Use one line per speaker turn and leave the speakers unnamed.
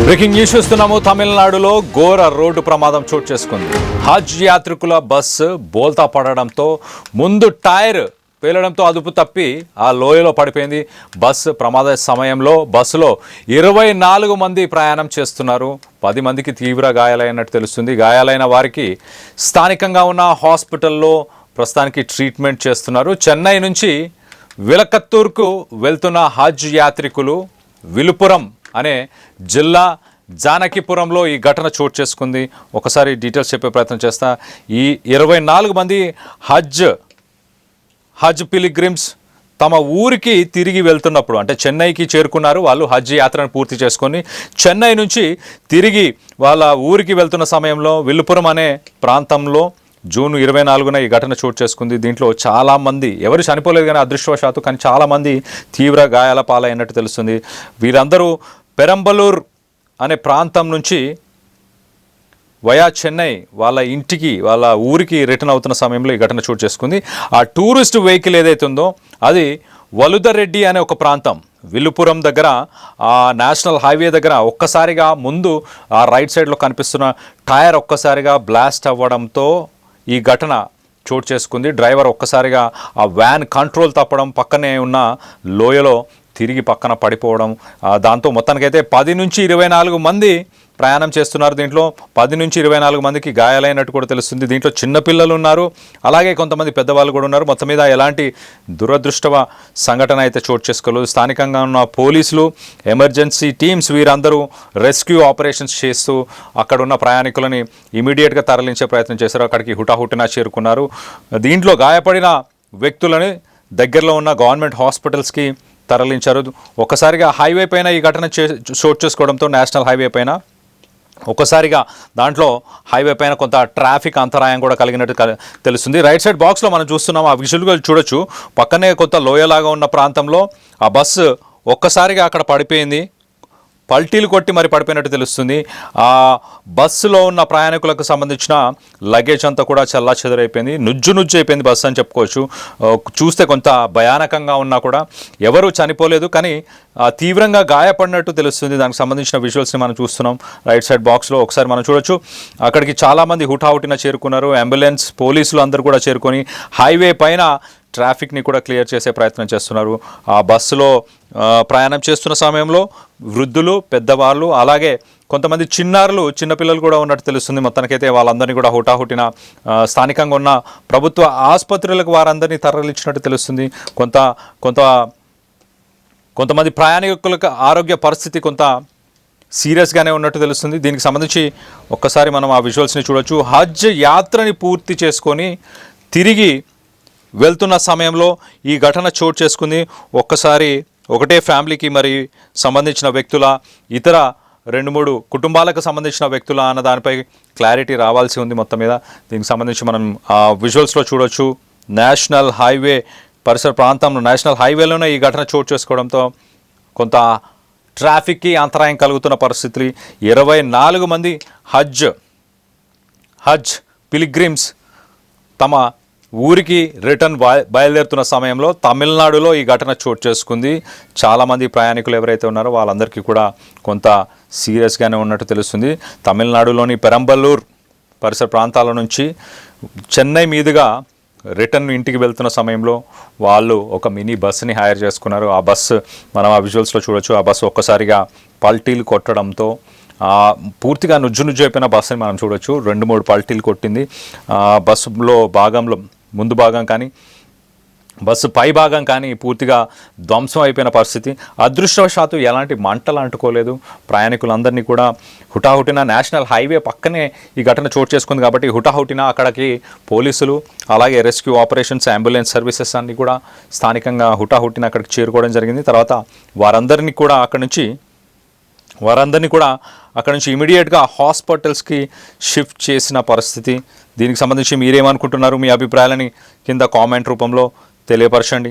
Breaking news చూస్తున్నాము. తమిళనాడులో ఘోర రోడ్డు ప్రమాదం చోటు చేసుకుంది. హజ్ యాత్రికుల బస్సు బోల్తా పడడంతో ముందు టైర్ పేలడంతో అదుపు తప్పి ఆ లోయలో పడిపోయింది. బస్సు ప్రమాద సమయంలో బస్సులో 24 మంది ప్రయాణం చేస్తున్నారు. 10 మందికి తీవ్ర గాయాలైనట్టు తెలుస్తుంది. గాయాలైన వారికి స్థానికంగా ఉన్న హాస్పిటల్లో ప్రస్తుతానికి ట్రీట్మెంట్ చేస్తున్నారు. చెన్నై నుంచి విలకత్తూర్కు వెళ్తున్న హజ్ యాత్రికులు విలుపురం అనే జిల్లా జానకిపురంలో ఈ ఘటన చోటు చేసుకుంది. ఒకసారి డీటెయిల్స్ చెప్పే ప్రయత్నం చేస్తా. ఈ 24 మంది హజ్ పిలిగ్రిమ్స్ తమ ఊరికి తిరిగి వెళ్తున్నప్పుడు, అంటే చెన్నైకి చేరుకున్నారు. వాళ్ళు హజ్ యాత్రను పూర్తి చేసుకొని చెన్నై నుంచి తిరిగి వాళ్ళ ఊరికి వెళ్తున్న సమయంలో విల్లుపురం అనే ప్రాంతంలో జూన్ 24న ఈ ఘటన చోటు చేసుకుంది. దీంట్లో చాలామంది, ఎవరు చనిపోలేదు కానీ అదృష్టవశాత్తు, కానీ చాలామంది తీవ్ర గాయాల పాలైనట్టు తెలుస్తుంది. వీరందరూ పెరంబలూర్ అనే ప్రాంతం నుంచి వయా చెన్నై వాళ్ళ ఇంటికి, వాళ్ళ ఊరికి రిటర్న్ అవుతున్న సమయంలో ఈ ఘటన చోటు చేసుకుంది. ఆ టూరిస్ట్ వెహికల్ ఏదైతే ఉందో అది వలుదరెడ్డి అనే ఒక ప్రాంతం, విల్లుపురం దగ్గర, ఆ నేషనల్ హైవే దగ్గర ఒక్కసారిగా ముందు ఆ రైట్ సైడ్లో కనిపిస్తున్న టైర్ ఒక్కసారిగా బ్లాస్ట్ అవ్వడంతో ఈ ఘటన చోటు చేసుకుంది. డ్రైవర్ ఒక్కసారిగా ఆ వ్యాన్ కంట్రోల్ తప్పడం, పక్కనే ఉన్న లోయలో తిరిగి పక్కన పడిపోవడం, దాంతో మొత్తానికైతే 10 నుంచి 24 మంది ప్రయాణం చేస్తున్నారు. దీంట్లో 10 నుంచి 24 మందికి గాయాలైనట్టు కూడా తెలుస్తుంది. దీంట్లో చిన్నపిల్లలు ఉన్నారు, అలాగే కొంతమంది పెద్దవాళ్ళు కూడా ఉన్నారు. మొత్తం మీద ఎలాంటి దురదృష్టవ సంఘటన అయితే చోటు చేసుకోలేదు. స్థానికంగా ఉన్న పోలీసులు, ఎమర్జెన్సీ టీమ్స్ వీరందరూ రెస్క్యూ ఆపరేషన్స్ చేస్తూ అక్కడ ఉన్న ప్రయాణికులని ఇమీడియట్గా తరలించే ప్రయత్నం చేశారు. అక్కడికి హుటాహుటిన చేరుకున్నారు. దీంట్లో గాయపడిన వ్యక్తులని దగ్గరలో ఉన్న గవర్నమెంట్ హాస్పిటల్స్కి తరలించారు. ఒక్కసారిగా హైవే పైన ఈ ఘటన చోటు చేసుకోవడంతో, నేషనల్ హైవే పైన ఒక్కసారిగా దాంట్లో హైవే పైన కొంత ట్రాఫిక్ అంతరాయం కూడా కలిగినట్టు తెలుస్తుంది. రైట్ సైడ్ బాక్స్లో మనం చూస్తున్నాం, ఆ విజువల్గా చూడొచ్చు. పక్కనే కొంత లోయలాగా ఉన్న ప్రాంతంలో ఆ బస్సు ఒక్కసారిగా అక్కడ పడిపోయింది, పల్టీలు కొట్టి మరి పడిపోయినట్టు తెలుస్తుంది. ఆ బస్సులో ఉన్న ప్రయాణికులకు సంబంధించిన లగేజ్ అంతా కూడా చల్లా చెదరైపోయింది, నుజ్జు అయిపోయింది బస్సు అని చెప్పుకోవచ్చు. చూస్తే కొంత భయానకంగా ఉన్నా కూడా ఎవరు చనిపోలేదు, కానీ తీవ్రంగా గాయపడినట్టు తెలుస్తుంది. దానికి సంబంధించిన విజువల్స్ని మనం చూస్తున్నాం రైట్ సైడ్ బాక్స్లో. ఒకసారి మనం చూడొచ్చు, అక్కడికి చాలామంది హుటాహుటిన చేరుకున్నారు. అంబులెన్స్, పోలీసులు అందరూ కూడా చేరుకొని హైవే పైన ట్రాఫిక్ని కూడా క్లియర్ చేసే ప్రయత్నం చేస్తున్నారు. ఆ బస్సులో ప్రయాణం చేస్తున్న సమయంలో వృద్ధులు, పెద్దవాళ్ళు, అలాగే కొంతమంది చిన్నపిల్లలు కూడా ఉన్నట్టు తెలుస్తుంది. మొత్తానికైతే వాళ్ళందరినీ కూడా హుటాహుటిన స్థానికంగా ఉన్న ప్రభుత్వ ఆసుపత్రులకు వారందరినీ తరలించినట్టు తెలుస్తుంది. కొంతమంది ప్రయాణికులకు ఆరోగ్య పరిస్థితి కొంత సీరియస్గానే ఉన్నట్టు తెలుస్తుంది. దీనికి సంబంధించి ఒక్కసారి మనం ఆ విజువల్స్ని చూడొచ్చు. హజ్ యాత్రని పూర్తి చేసుకొని తిరిగి వెళ్తున్న సమయంలో ఈ ఘటన చోటు చేసుకుంది. ఒక్కసారి ఒకటే ఫ్యామిలీకి మరి సంబంధించిన వ్యక్తుల, ఇతర 2-3 కుటుంబాలకు సంబంధించిన వ్యక్తుల అన్న దానిపై క్లారిటీ రావాల్సి ఉంది. మొత్తం మీద దీనికి సంబంధించి మనం ఆ విజువల్స్లో చూడొచ్చు. నేషనల్ హైవే పరిసర ప్రాంతంలో, నేషనల్ హైవేలోనే ఈ ఘటన చోటు చేసుకోవడంతో కొంత ట్రాఫిక్కి అంతరాయం కలుగుతున్న పరిస్థితులు. 24 మంది హజ్ పిలిగ్రిమ్స్ తమ ఊరికి రిటర్న్ బయలుదేరుతున్న సమయంలో తమిళనాడులో ఈ ఘటన చోటు చేసుకుంది. చాలామంది ప్రయాణికులు ఎవరైతే ఉన్నారో వాళ్ళందరికీ కూడా కొంత సీరియస్గానే ఉన్నట్టు తెలుస్తుంది. తమిళనాడులోని పెరంబలూర్ పరిసర ప్రాంతాల నుంచి చెన్నై మీదుగా రిటర్న్ ఇంటికి వెళ్తున్న సమయంలో వాళ్ళు ఒక మినీ బస్సుని హైర్ చేసుకున్నారు. ఆ బస్సు మనం ఆ విజువల్స్లో చూడొచ్చు. ఆ బస్సు ఒక్కసారిగా పల్టీలు కొట్టడంతో పూర్తిగా నుజ్జు అయిపోయిన బస్సుని మనం చూడొచ్చు. 2-3 పల్టీలు కొట్టింది. బస్సులో భాగంలో, ముందు భాగం కానీ బస్సు పై భాగం కానీ పూర్తిగా ధ్వంసం అయిపోయిన పరిస్థితి. అదృష్టవశాత్తు ఎలాంటి మంటలు అంటుకోలేదు. ప్రయాణికులందరినీ కూడా హుటాహుటిన, నేషనల్ హైవే పక్కనే ఈ ఘటన చోటు చేసుకుంది కాబట్టి హుటాహుటిన అక్కడికి పోలీసులు, అలాగే రెస్క్యూ ఆపరేషన్స్, అంబులెన్స్ సర్వీసెస్ అన్నీ కూడా స్థానికంగా హుటాహుటిన అక్కడికి చేరుకోవడం జరిగింది. తర్వాత వారందరినీ కూడా అక్కడ నుంచి ఇమీడియట్గా హాస్పిటల్స్కి షిఫ్ట్ చేసిన పరిస్థితి. దీనికి సంబంధించి మీరేమనుకుంటున్నారు? మీ అభిప్రాయాలని కింద కామెంట్ రూపంలో తెలియపరచండి.